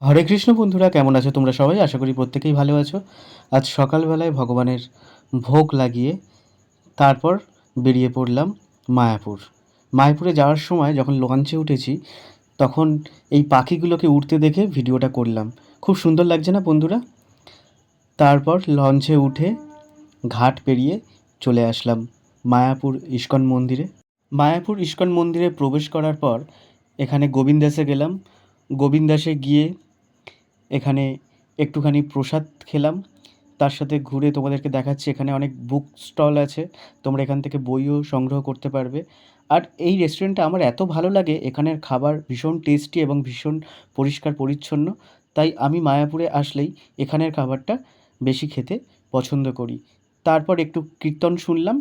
হরে কৃষ্ণ বন্ধুরা, কেমন আছো তোমরা সবাই? আশা করি প্রত্যেকেই ভালো আছো। আজ সকালবেলায় ভগবানের ভোগ লাগিয়ে তারপর বেরিয়ে পড়লাম মায়াপুর। মায়াপুরে যাওয়ার সময় যখন লঞ্চে উঠেছি তখন এই পাখিগুলোকে উড়তে দেখে ভিডিওটা করলাম। খুব সুন্দর লাগছে না বন্ধুরা? তারপর লঞ্চে উঠে ঘাট পেরিয়ে চলে আসলাম মায়াপুর ইস্কন মন্দিরে। মায়াপুর ইস্কন মন্দিরে প্রবেশ করার পর এখানে গোবিন্দাসে গেলাম। গোবিন্দাসে গিয়ে এখানে একটুখানি প্রসাদ খেলাম। তার সাথে ঘুরে তোমাদেরকে দেখাচ্ছি এখানে অনেক বুক স্টল আছে। তোমরা এখান থেকে বইও সংগ্রহ করতে পারবে। আর এই রেস্টুরেন্টটা আমার এত ভালো লাগে, এখানের খাবার ভীষণ টেস্টি এবং ভীষণ পরিষ্কার পরিচ্ছন্ন। তাই আমি মায়াপুরে আসলেই এখানের খাবারটা বেশি খেতে পছন্দ করি। তারপর একটু কীর্তন শুনলাম।